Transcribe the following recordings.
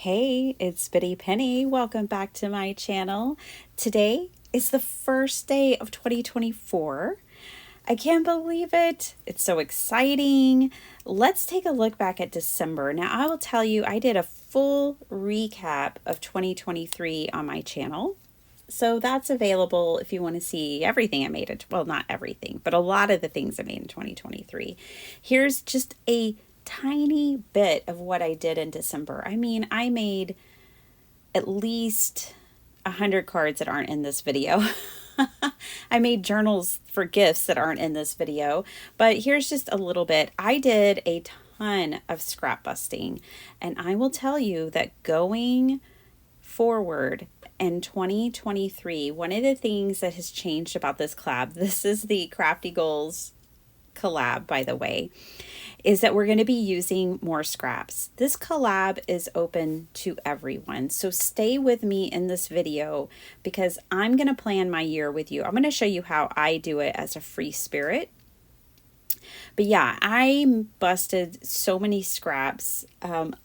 Hey, it's Bitty Penny. Welcome back to my channel. Today is the first day of 2024. I can't believe it. It's so exciting. Let's take a look back at December. Now, I will tell you, I did a full recap of 2023 on my channel. So that's available if you want to see everything I made. Well, not everything, but a lot of the things I made in 2023. Here's just a tiny bit of what I did in December. I mean, I made at least 100 cards that aren't in this video. I made journals for gifts that aren't in this video, but here's just a little bit. I did a ton of scrap busting, and I will tell you that going forward in 2023, one of the things that has changed about this collab, this is the Crafty Goals collab, by the way, is that we're going to be using more scraps. This collab is open to everyone. So stay with me in this video because I'm going to plan my year with you. I'm going to show you how I do it as a free spirit. But yeah, I busted so many scraps.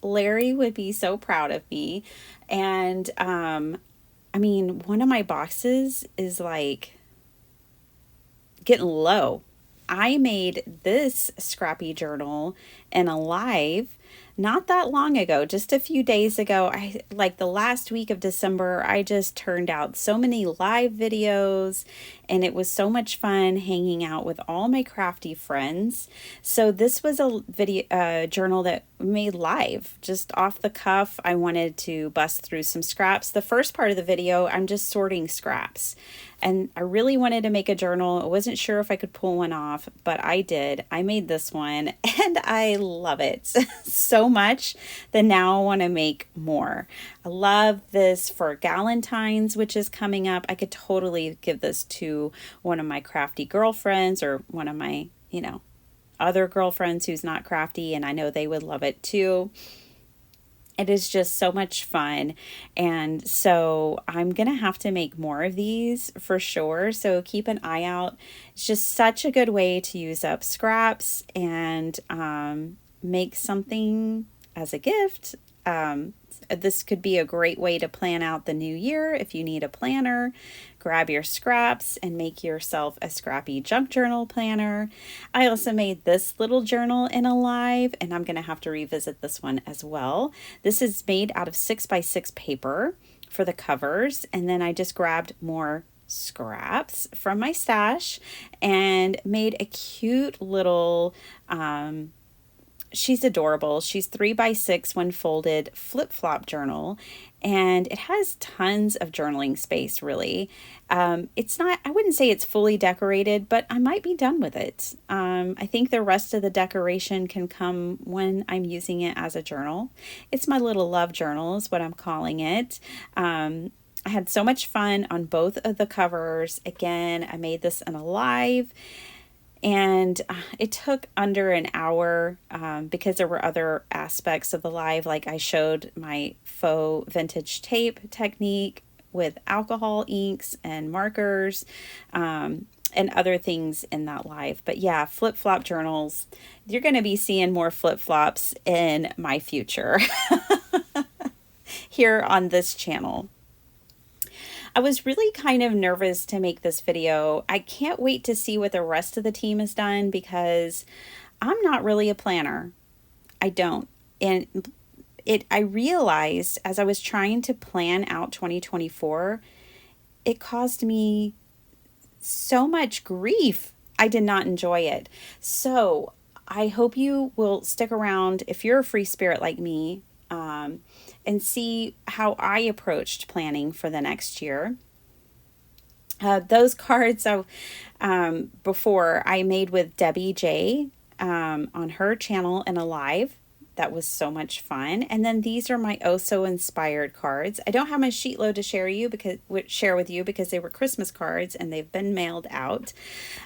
Larry would be so proud of me. And I mean, one of my boxes is like getting low. I made this scrappy journal in a live not that long ago, just a few days ago. I like the last week of December, I just turned out so many live videos and it was so much fun hanging out with all my crafty friends. So this was a video journal that made live just off the cuff. I wanted to bust through some scraps. The first part of the video, I'm just sorting scraps. And I really wanted to make a journal. I wasn't sure if I could pull one off, but I did. I made this one and I love it so much that now I want to make more. I love this for Galentine's, which is coming up. I could totally give this to one of my crafty girlfriends or one of my, other girlfriends who's not crafty, and I know they would love it too. It is just so much fun. And so I'm going to have to make more of these for sure. So keep an eye out. It's just such a good way to use up scraps and make something as a gift. This could be a great way to plan out the new year. If you need a planner, grab your scraps and make yourself a scrappy junk journal planner. I also made this little journal in a live, and I'm going to have to revisit this one as well. This is made out of 6x6 paper for the covers, and then I just grabbed more scraps from my stash and made a cute little she's adorable. She's 3x6 when folded flip-flop journal, and it has tons of journaling space, really. It's not, I wouldn't say it's fully decorated, but I might be done with it. I think the rest of the decoration can come when I'm using it as a journal. It's my little love journal is what I'm calling it. I had so much fun on both of the covers. Again, I made this in a live. And it took under an hour because there were other aspects of the live, like I showed my faux vintage tape technique with alcohol inks and markers and other things in that live. But yeah, flip-flop journals, you're going to be seeing more flip-flops in my future here on this channel. I was really kind of nervous to make this video. I can't wait to see what the rest of the team has done because I'm not really a planner. I don't. And I realized as I was trying to plan out 2024, it caused me so much grief. I did not enjoy it. So I hope you will stick around if you're a free spirit like me. And see how I approached planning for the next year. Those cards before I made with Debbie J on her channel in a live. That was so much fun. And then these are my Oh So Inspired cards. I don't have my sheet load to share with you because they were Christmas cards and they've been mailed out.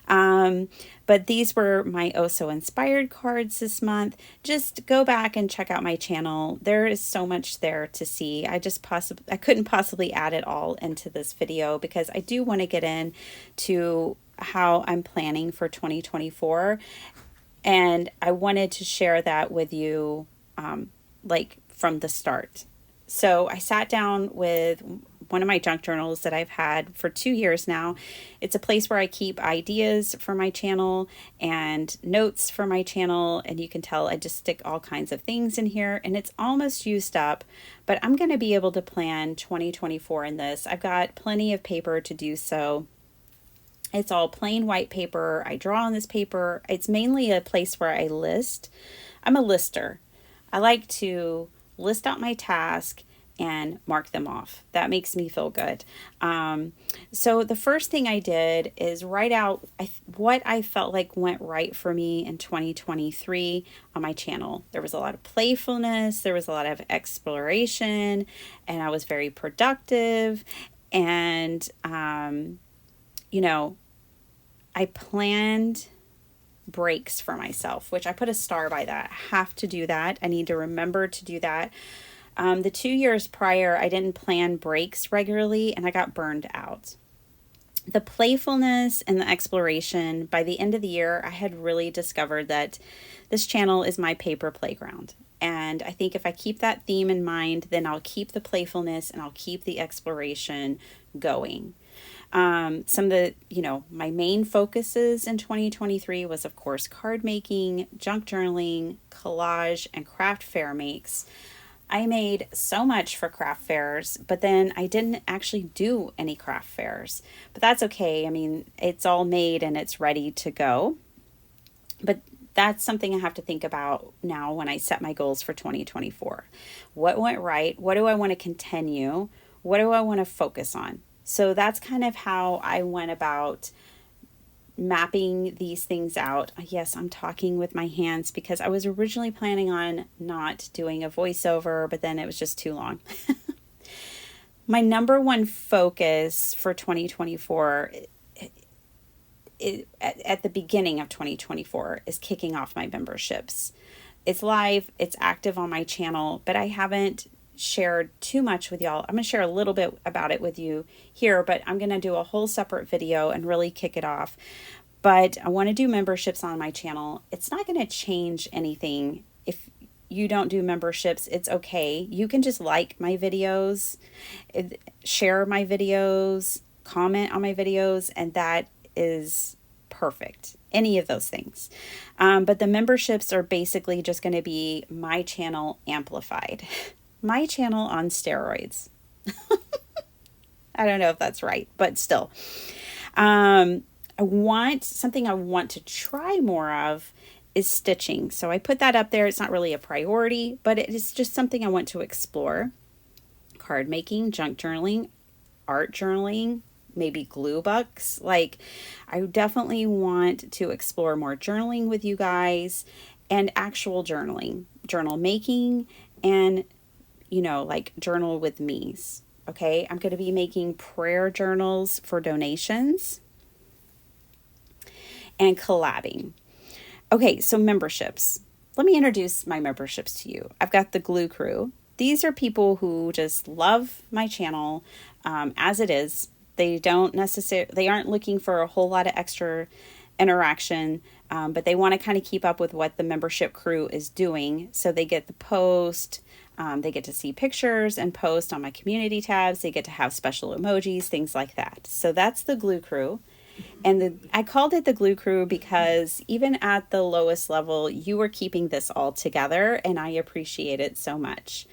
But these were my Oh So Inspired cards this month. Just go back and check out my channel. There is so much there to see. I couldn't possibly add it all into this video because I do want to get into how I'm planning for 2024. And I wanted to share that with you, like from the start. So I sat down with one of my junk journals that I've had for 2 years now. It's a place where I keep ideas for my channel and notes for my channel. And you can tell I just stick all kinds of things in here, and it's almost used up, but I'm going to be able to plan 2024 in this. I've got plenty of paper to do so. It's all plain white paper. I draw on this paper. It's mainly a place where I list. I'm a lister. I like to list out my task and mark them off. That makes me feel good. So the first thing I did is write out what I felt like went right for me in 2023 on my channel. There was a lot of playfulness, there was a lot of exploration, and I was very productive. And, you know, I planned breaks for myself, which I put a star by that. I have to do that. I need to remember to do that. The 2 years prior, I didn't plan breaks regularly, and I got burned out. The playfulness and the exploration, by the end of the year, I had really discovered that this channel is my paper playground. And I think if I keep that theme in mind, then I'll keep the playfulness and I'll keep the exploration going. Some of the, my main focuses in 2023 was, of course, card making, junk journaling, collage, and craft fair makes. I made so much for craft fairs, but then I didn't actually do any craft fairs. But that's okay. I mean, it's all made and it's ready to go. But that's something I have to think about now when I set my goals for 2024. What went right? What do I want to continue? What do I want to focus on? So that's kind of how I went about mapping these things out. Yes, I'm talking with my hands because I was originally planning on not doing a voiceover, but then it was just too long. My number one focus for 2024 at the beginning of 2024 is kicking off my memberships. It's live, it's active on my channel, but I haven't shared too much with y'all. I'm going to share a little bit about it with you here, but I'm going to do a whole separate video and really kick it off. But I want to do memberships on my channel. It's not going to change anything. If you don't do memberships, it's okay. You can just like my videos, share my videos, comment on my videos, and that is perfect. Any of those things. But the memberships are basically just going to be my channel amplified. My channel on steroids. I don't know if that's right, but still. I want to try more of is stitching. So I put that up there. It's not really a priority, but it is just something I want to explore. Card making, junk journaling, art journaling, maybe glue books. Like, I definitely want to explore more journaling with you guys and actual journaling, journal making, and like journal with me's. Okay, I'm going to be making prayer journals for donations and collabing. Okay, so memberships. Let me introduce my memberships to you. I've got the Glue Crew. These are people who just love my channel as it is. They aren't looking for a whole lot of extra interaction, but they want to kind of keep up with what the membership crew is doing. So they get the post, they get to see pictures and post on my community tabs. They get to have special emojis, things like that. So that's the Glue Crew. And I called it the Glue Crew because even at the lowest level, you were keeping this all together, and I appreciate it so much.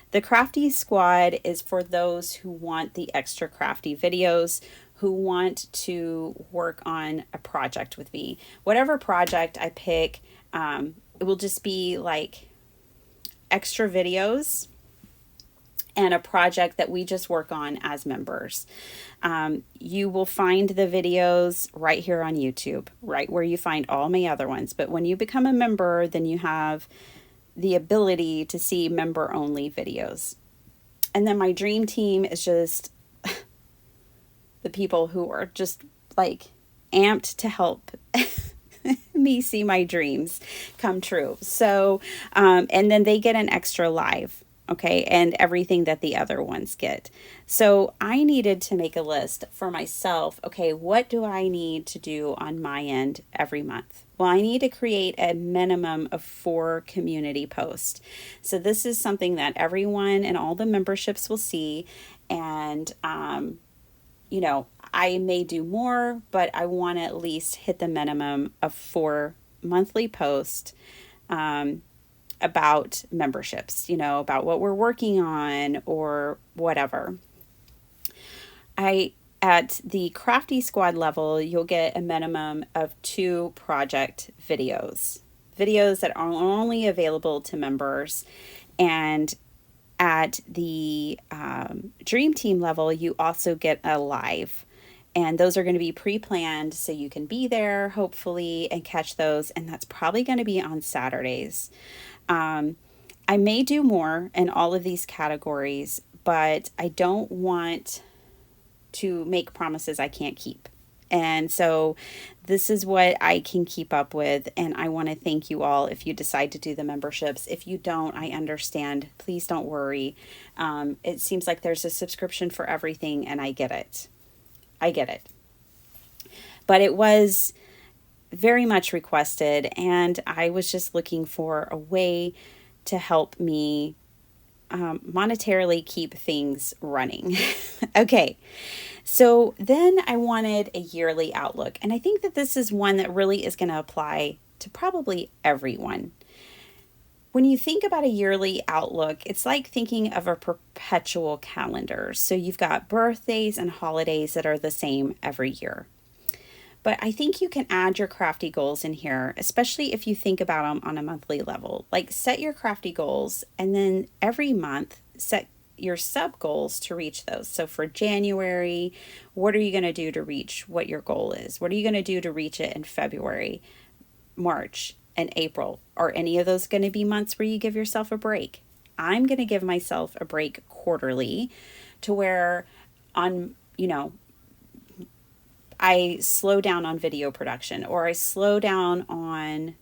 The Crafty Squad is for those who want the extra crafty videos, who want to work on a project with me. Whatever project I pick, it will just be like extra videos and a project that we just work on as members. You will find the videos right here on YouTube, right where you find all my other ones. But when you become a member, then you have the ability to see member-only videos. And then my dream team is just the people who are just like amped to help me see my dreams come true. So, and then they get an extra live. Okay, and everything that the other ones get. So I needed to make a list for myself. Okay, what do I need to do on my end every month? Well, I need to create a minimum of 4 community posts. So this is something that everyone and all the memberships will see. And, I may do more, but I want to at least hit the minimum of 4 monthly posts about memberships, about what we're working on or whatever. At the Crafty Squad level, you'll get a minimum of 2 project videos that are only available to members. And at the Dream Team level, you also get a live. And those are going to be pre-planned so you can be there, hopefully, and catch those. And that's probably going to be on Saturdays. I may do more in all of these categories, but I don't want to make promises I can't keep. And so this is what I can keep up with. And I want to thank you all if you decide to do the memberships. If you don't, I understand. Please don't worry. It seems like there's a subscription for everything, and I get it. But it was very much requested, and I was just looking for a way to help me monetarily keep things running. Okay, so then I wanted a yearly outlook, and I think that this is one that really is going to apply to probably everyone. When you think about a yearly outlook, it's like thinking of a perpetual calendar. So you've got birthdays and holidays that are the same every year. But I think you can add your crafty goals in here, especially if you think about them on a monthly level. Like, set your crafty goals, and then every month set your sub goals to reach those. So for January, what are you going to do to reach what your goal is? What are you going to do to reach it in February, March, and April? Are any of those going to be months where you give yourself a break? I'm going to give myself a break quarterly, to where I slow down on video production, or I slow down on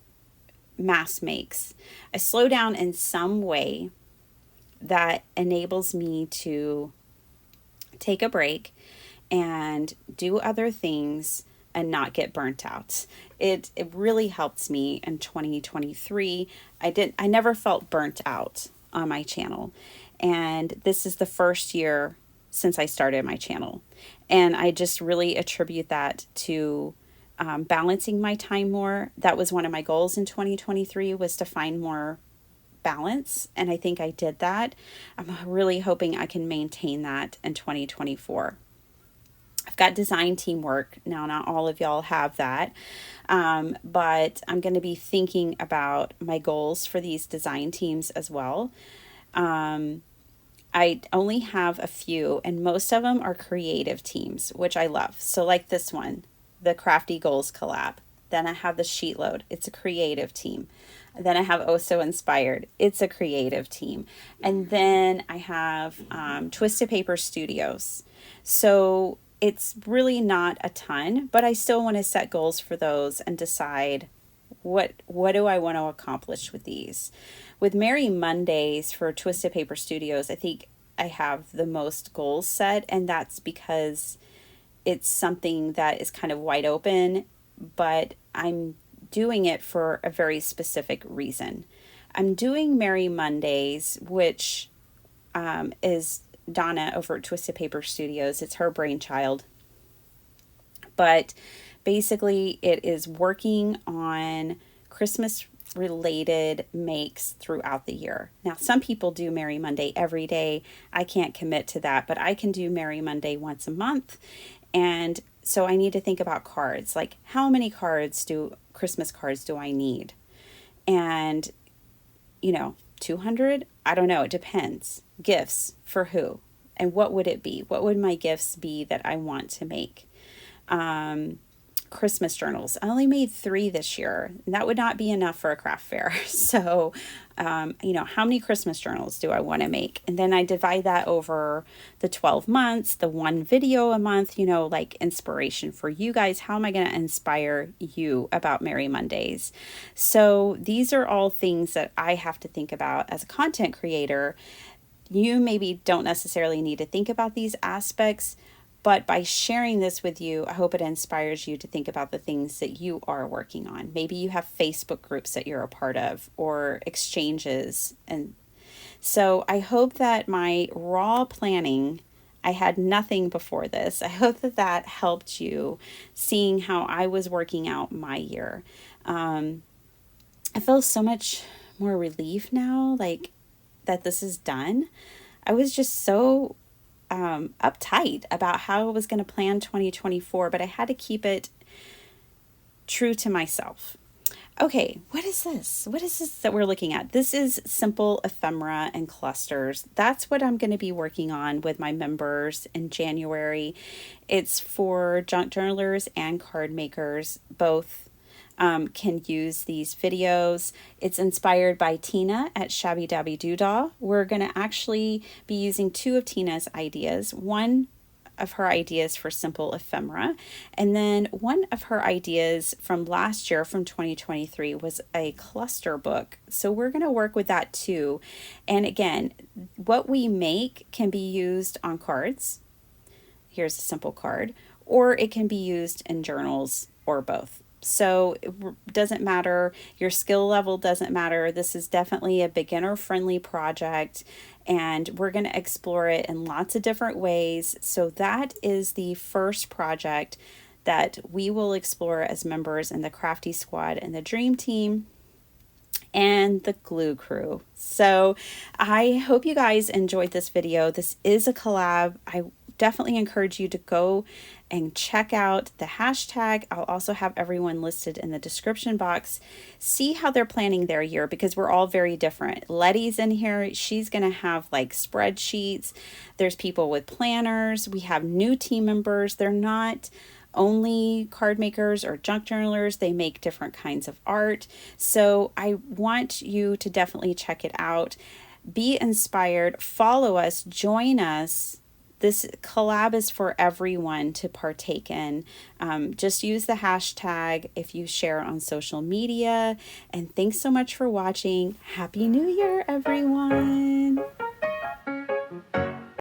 mass makes. I slow down in some way that enables me to take a break and do other things and not get burnt out. It really helped me in 2023. I never felt burnt out on my channel. And this is the first year since I started my channel. And I just really attribute that to balancing my time more. That was one of my goals in 2023, was to find more balance. And I think I did that. I'm really hoping I can maintain that in 2024. I've got design teamwork. Now, not all of y'all have that, but I'm going to be thinking about my goals for these design teams as well. I only have a few, and most of them are creative teams, which I love. So like this one, the Crafty Goals Collab. Then I have the Sheet Load. It's a creative team. Then I have Oh So Inspired. It's a creative team. And then I have Twisted Paper Studios. So it's really not a ton, but I still want to set goals for those and decide what do I want to accomplish with these. With Merry Mondays for Twisted Paper Studios, I think I have the most goals set, and that's because it's something that is kind of wide open, but I'm doing it for a very specific reason. I'm doing Merry Mondays, which is Donna over at Twisted Paper Studios. It's her brainchild. But basically, it is working on Christmas related makes throughout the year. Now, some people do Merry Monday every day. I can't commit to that, but I can do Merry Monday once a month. And so I need to think about cards. Like, how many Christmas cards do I need? And, 200? I don't know. It depends. Gifts for who? And what would it be? What would my gifts be that I want to make? Christmas journals. I only made 3 this year, and that would not be enough for a craft fair. So, how many Christmas journals do I want to make? And then I divide that over the 12 months, the 1 video a month, like inspiration for you guys. How am I going to inspire you about Merry Mondays? So these are all things that I have to think about as a content creator. You maybe don't necessarily need to think about these aspects, But by sharing this with you, I hope it inspires you to think about the things that you are working on. Maybe you have Facebook groups that you're a part of or exchanges. And so I hope that my raw planning, I had nothing before this. I hope that that helped you seeing how I was working out my year. I feel so much more relief now, like that this is done. I was just so uptight about how I was going to plan 2024, but I had to keep it true to myself. Okay, what is this? What is this that we're looking at? This is simple ephemera and clusters. That's what I'm going to be working on with my members in January. It's for junk journalers and card makers. Both can use these videos. It's inspired by Tina at Shabby Dabby Doodah. We're going to actually be using two of Tina's ideas. One of her ideas for simple ephemera, and then one of her ideas from last year, from 2023, was a cluster book. So we're going to work with that too. And again, what we make can be used on cards. Here's a simple card, or it can be used in journals, or both. So it doesn't matter. Your skill level doesn't matter. This is definitely a beginner-friendly project, and we're going to explore it in lots of different ways. So that is the first project that we will explore as members in the Crafty Squad and the Dream Team and the Glue Crew. So I hope you guys enjoyed this video. This is a collab. I definitely encourage you to go and check out the hashtag. I'll also have everyone listed in the description box. See how they're planning their year, because we're all very different. Letty's in here. She's going to have like spreadsheets. There's people with planners. We have new team members. They're not only card makers or junk journalers. They make different kinds of art. So I want you to definitely check it out. Be inspired. Follow us. Join us. This collab is for everyone to partake in. Just use the hashtag if you share on social media. And thanks so much for watching. Happy New Year, everyone.